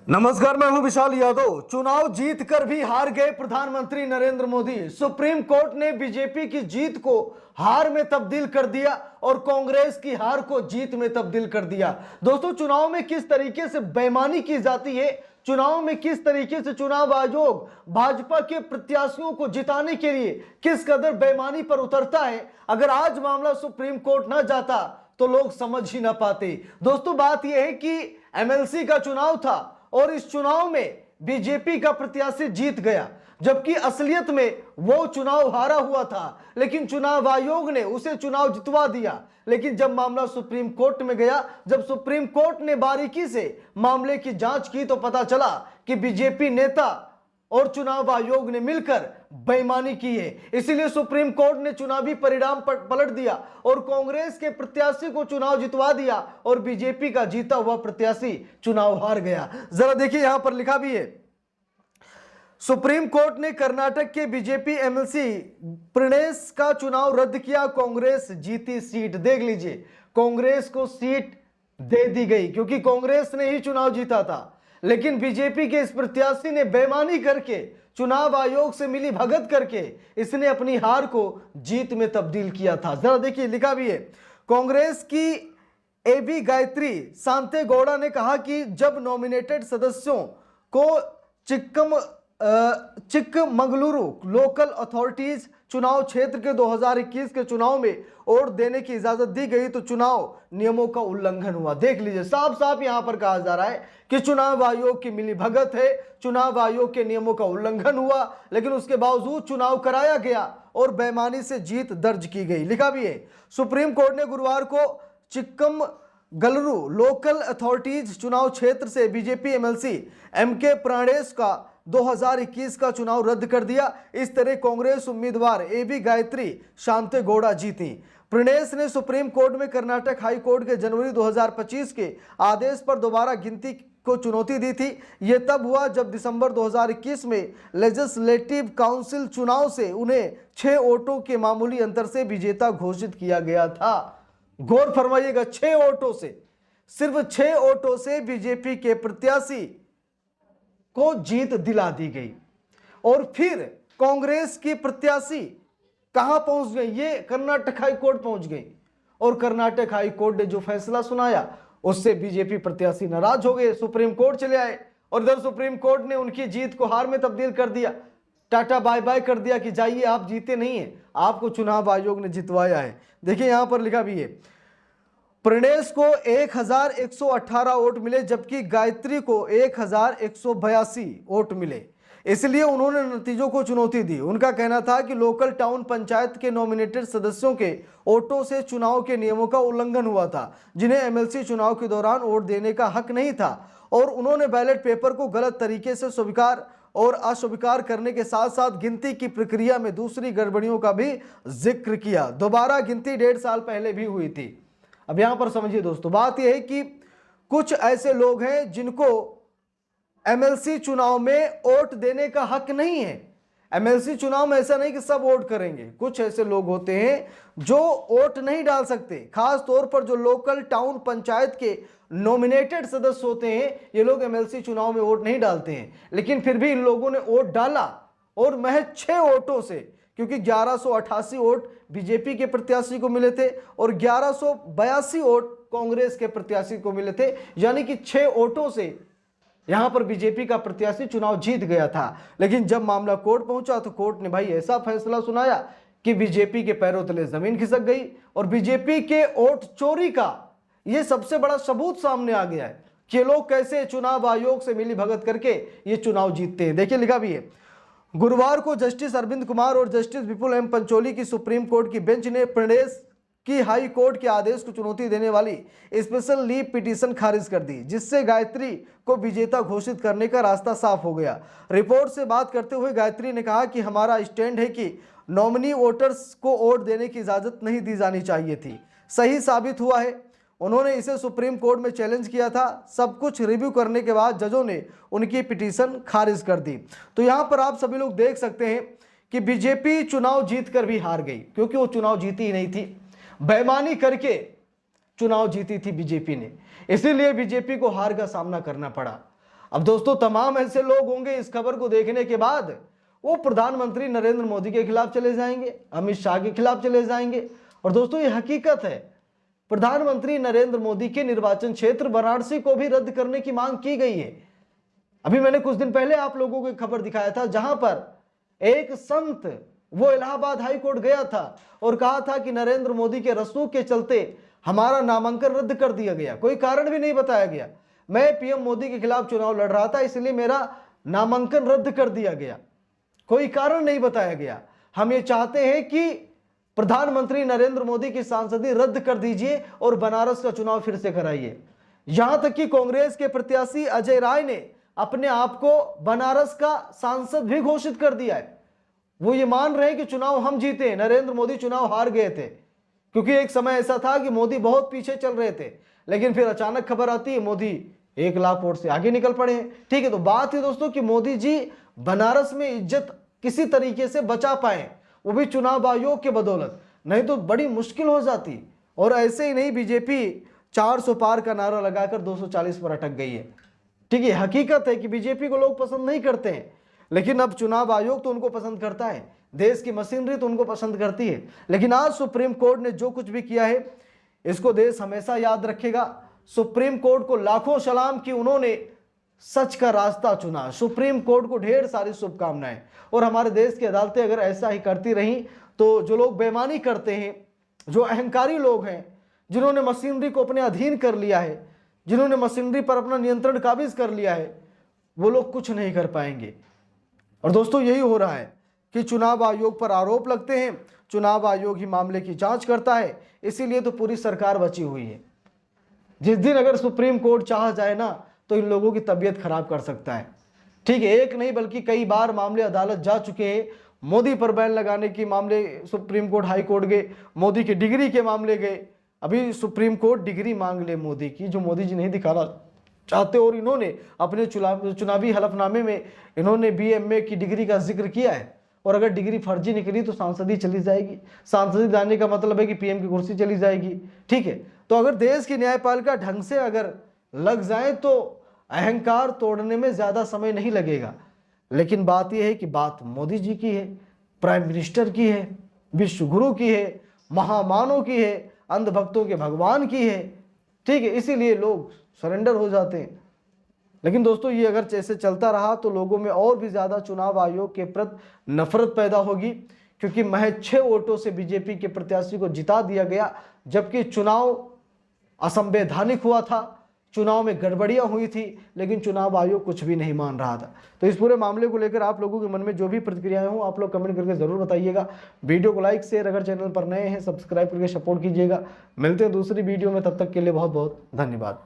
नमस्कार, मैं हूं विशाल यादव। चुनाव जीत कर भी हार गए प्रधानमंत्री नरेंद्र मोदी। सुप्रीम कोर्ट ने बीजेपी की जीत को हार में तब्दील कर दिया और कांग्रेस की हार को जीत में तब्दील कर दिया। दोस्तों, चुनाव में किस तरीके से बेईमानी की जाती है, चुनाव में किस तरीके से चुनाव आयोग भाजपा के प्रत्याशियों को जिताने के लिए किस कदर बेईमानी पर उतरता है, अगर आज मामला सुप्रीम कोर्ट न जाता तो लोग समझ ही ना पाते। दोस्तों, बात यह है कि एमएलसी का चुनाव था और इस चुनाव में बीजेपी का प्रत्याशी जीत गया, जबकि असलियत में वो चुनाव हारा हुआ था, लेकिन चुनाव आयोग ने उसे चुनाव जितवा दिया। लेकिन जब मामला सुप्रीम कोर्ट में गया, जब सुप्रीम कोर्ट ने बारीकी से मामले की जांच की, तो पता चला कि बीजेपी नेता और चुनाव आयोग ने मिलकर बेईमानी की है। इसीलिए सुप्रीम कोर्ट ने चुनावी परिणाम पलट दिया और कांग्रेस के प्रत्याशी को चुनाव जितवा दिया और बीजेपी का जीता हुआ प्रत्याशी चुनाव हार गया। जरा देखिए, यहां पर लिखा भी है, सुप्रीम कोर्ट ने कर्नाटक के बीजेपी एमएलसी प्रणेश का चुनाव रद्द किया, कांग्रेस जीती सीट। देख लीजिए, कांग्रेस को सीट दे दी गई क्योंकि कांग्रेस ने ही चुनाव जीता था, लेकिन बीजेपी के इस प्रत्याशी ने बेईमानी करके, चुनाव आयोग से मिली भगत करके इसने अपनी हार को जीत में तब्दील किया था। जरा देखिए, लिखा भी है, कांग्रेस की एबी गायत्री शांतेगौड़ा ने कहा कि जब नॉमिनेटेड सदस्यों को चिक्कमगलुरु लोकल अथॉरिटीज चुनाव क्षेत्र के 2021 के चुनाव में वोट देने की इजाजत दी गई तो चुनाव नियमों का उल्लंघन हुआ। देख लीजिए, साफ साफ यहां पर कहा जा रहा है कि चुनाव आयोग की मिली भगत है, चुनाव आयोग के नियमों का उल्लंघन हुआ, लेकिन उसके बावजूद चुनाव कराया गया और बेईमानी से जीत दर्ज की गई। लिखा भी है, सुप्रीम कोर्ट ने गुरुवार को चिक्कमगलुरु लोकल अथॉरिटीज चुनाव क्षेत्र से बीजेपी एमएलसी एमके प्राणेश का 2021 का चुनाव रद्द कर दिया। इस तरह कांग्रेस उम्मीदवार एबी गायत्री शांतेगौड़ा जीती। प्रणेश ने सुप्रीम कोर्ट में कर्नाटक हाई कोर्ट के जनवरी 2025 के आदेश पर दोबारा गिनती को चुनौती दी थी। यह तब हुआ जब दिसंबर 2021 में लेजिस्लेटिव काउंसिल चुनाव से उन्हें 6 वोटों के मामूली अंतर से विजेता घोषित किया गया था। गौर फरमाइएगा, 6 वोटों से, सिर्फ 6 वोटों से बीजेपी के प्रत्याशी को जीत दिला दी गई। और फिर कांग्रेस की प्रत्याशी कहां पहुंच गई? ये कर्नाटक हाई कोर्ट पहुंच गई और कर्नाटक हाई कोर्ट ने जो फैसला सुनाया उससे बीजेपी प्रत्याशी नाराज हो गए, सुप्रीम कोर्ट चले आए और इधर सुप्रीम कोर्ट ने उनकी जीत को हार में तब्दील कर दिया, टाटा बाय बाय कर दिया कि जाइए, आप जीते नहीं है, आपको चुनाव आयोग ने जितवाया है। देखिए, यहां पर लिखा भी है, प्रणेश को 1118 वोट मिले जबकि गायत्री को 1182 वोट मिले, इसलिए उन्होंने नतीजों को चुनौती दी। उनका कहना था कि लोकल टाउन पंचायत के नॉमिनेटेड सदस्यों के वोटों से चुनाव के नियमों का उल्लंघन हुआ था, जिन्हें एमएलसी चुनाव के दौरान वोट देने का हक नहीं था, और उन्होंने बैलेट पेपर को गलत तरीके से स्वीकार और अस्वीकार करने के साथ साथ गिनती की प्रक्रिया में दूसरी गड़बड़ियों का भी जिक्र किया। दोबारा गिनती 1.5 साल पहले भी हुई थी। अब यहां पर समझिए दोस्तों, बात यह है कि कुछ ऐसे लोग हैं जिनको एमएलसी चुनाव में वोट देने का हक नहीं है। एमएलसी चुनाव में ऐसा नहीं कि सब वोट करेंगे, कुछ ऐसे लोग होते हैं जो वोट नहीं डाल सकते, खास तौर पर जो लोकल टाउन पंचायत के नॉमिनेटेड सदस्य होते हैं, ये लोग एमएलसी चुनाव में वोट नहीं डालते हैं, लेकिन फिर भी इन लोगों ने वोट डाला और महज 6 वोटों से, क्योंकि 1188 वोट बीजेपी के प्रत्याशी को मिले थे और 1182 वोट कांग्रेस के प्रत्याशी को मिले थे, यानी कि 6 वोटों से यहां पर बीजेपी का प्रत्याशी चुनाव जीत गया था। लेकिन जब मामला कोर्ट पहुंचा तो कोर्ट ने भाई ऐसा फैसला सुनाया कि बीजेपी के पैरों तले जमीन खिसक गई और बीजेपी के वोट चोरी का यह सबसे बड़ा सबूत सामने आ गया है कि लोग कैसे चुनाव आयोग से मिली भगत करके ये चुनाव जीतते हैं। देखिए, लिखा भी है, गुरुवार को जस्टिस अरविंद कुमार और जस्टिस विपुल एम पंचोली की सुप्रीम कोर्ट की बेंच ने प्रणेश की हाई कोर्ट के आदेश को चुनौती देने वाली स्पेशल लीव पिटीशन खारिज कर दी, जिससे गायत्री को विजेता घोषित करने का रास्ता साफ हो गया। रिपोर्ट से बात करते हुए गायत्री ने कहा कि हमारा स्टैंड है कि नॉमिनी वोटर्स को वोट देने की इजाजत नहीं दी जानी चाहिए थी। सही साबित हुआ है। उन्होंने इसे सुप्रीम कोर्ट में चैलेंज किया था। सब कुछ रिव्यू करने के बाद जजों ने उनकी पिटीशन खारिज कर दी। तो यहां पर आप सभी लोग देख सकते हैं कि बीजेपी चुनाव जीतकर भी हार गई, क्योंकि वो चुनाव जीती ही नहीं थी, बेईमानी करके चुनाव जीती थी बीजेपी ने, इसीलिए बीजेपी को हार का सामना करना पड़ा। अब दोस्तों तमाम ऐसे लोग होंगे इस खबर को देखने के बाद वो प्रधानमंत्री नरेंद्र मोदी के खिलाफ चले जाएंगे, अमित शाह के खिलाफ चले जाएंगे। और दोस्तों ये हकीकत है, प्रधानमंत्री नरेंद्र मोदी के निर्वाचन क्षेत्र वाराणसी को भी रद्द करने की मांग की गई है। अभी मैंने कुछ दिन पहले आप लोगों को खबर दिखाया था जहां पर एक संत वो इलाहाबाद हाई कोर्ट गया था और कहा था कि नरेंद्र मोदी के रसूख के चलते हमारा नामांकन रद्द कर दिया गया, कोई कारण भी नहीं बताया गया। मैं पीएम मोदी के खिलाफ चुनाव लड़ रहा था इसलिए मेरा नामांकन रद्द कर दिया गया, कोई कारण नहीं बताया गया। हम ये चाहते हैं कि प्रधानमंत्री नरेंद्र मोदी की सांसदी रद्द कर दीजिए और बनारस का चुनाव फिर से कराइए। यहां तक कि कांग्रेस के प्रत्याशी अजय राय ने अपने आप को बनारस का सांसद भी घोषित कर दिया है। वो ये मान रहे हैं कि चुनाव हम जीते हैं, नरेंद्र मोदी चुनाव हार गए थे, क्योंकि एक समय ऐसा था कि मोदी बहुत पीछे चल रहे थे, लेकिन फिर अचानक खबर आती है मोदी 1 लाख वोट से आगे निकल पड़े हैं। ठीक है, तो बात है दोस्तों कि मोदी जी बनारस में इज्जत किसी तरीके से बचा पाए, वो भी चुनाव आयोग के बदौलत, नहीं तो बड़ी मुश्किल हो जाती। और ऐसे ही नहीं, बीजेपी 400 पार का नारा लगाकर 240 पर अटक गई है। ठीक है, हकीकत है कि बीजेपी को लोग पसंद नहीं करते हैं, लेकिन अब चुनाव आयोग तो उनको पसंद करता है, देश की मशीनरी तो उनको पसंद करती है। लेकिन आज सुप्रीम कोर्ट ने जो कुछ भी किया है इसको देश हमेशा याद रखेगा। सुप्रीम कोर्ट को लाखों सलाम कि उन्होंने सच का रास्ता चुना। सुप्रीम कोर्ट को ढेर सारी शुभकामनाएं। और हमारे देश की अदालतें अगर ऐसा ही करती रहीं तो जो लोग बेईमानी करते हैं, जो अहंकारी लोग हैं, जिन्होंने मशीनरी को अपने अधीन कर लिया है, जिन्होंने मशीनरी पर अपना नियंत्रण काबिज कर लिया है, वो लोग कुछ नहीं कर पाएंगे। और दोस्तों यही हो रहा है कि चुनाव आयोग पर आरोप लगते हैं, चुनाव आयोग ही मामले की जांच करता है, इसीलिए तो पूरी सरकार बची हुई है। जिस दिन अगर सुप्रीम कोर्ट चाह जाए ना तो इन लोगों की तबीयत खराब कर सकता है। ठीक है, एक नहीं बल्कि कई बार मामले अदालत जा चुके हैं। मोदी पर बैन लगाने की मामले सुप्रीम कोर्ट, हाई कोर्ट गए, मोदी की डिग्री के मामले गए। अभी सुप्रीम कोर्ट डिग्री मांग ले मोदी की, जो मोदी जी नहीं दिखाना चाहते, और इन्होंने अपने चुनावी हलफनामे में इन्होंने BA की डिग्री का जिक्र किया है। और अगर डिग्री फर्जी निकली तो सांसदी चली जाएगी। सांसदी जाने का मतलब है कि PM की कुर्सी चली जाएगी। ठीक है, तो अगर देश की न्यायपालिका ढंग से अगर लग जाए तो अहंकार तोड़ने में ज्यादा समय नहीं लगेगा। लेकिन बात यह है कि बात मोदी जी की है, प्राइम मिनिस्टर की है, विश्व गुरु की है, महामानव की है, अंधभक्तों के भगवान की है। ठीक है, इसीलिए लोग सरेंडर हो जाते हैं। लेकिन दोस्तों ये अगर जैसे चलता रहा तो लोगों में और भी ज्यादा चुनाव आयोग के प्रति नफरत पैदा होगी, क्योंकि महज 6 वोटों से बीजेपी के प्रत्याशी को जिता दिया गया, जबकि चुनाव असंवैधानिक हुआ था, चुनाव में गड़बड़ियां हुई थी, लेकिन चुनाव आयोग कुछ भी नहीं मान रहा था। तो इस पूरे मामले को लेकर आप लोगों के मन में जो भी प्रतिक्रियाएं हो आप लोग कमेंट करके जरूर बताइएगा। वीडियो को लाइक शेयर, अगर चैनल पर नए हैं सब्सक्राइब करके सपोर्ट कीजिएगा। मिलते हैं दूसरी वीडियो में, तब तक के लिए बहुत बहुत धन्यवाद।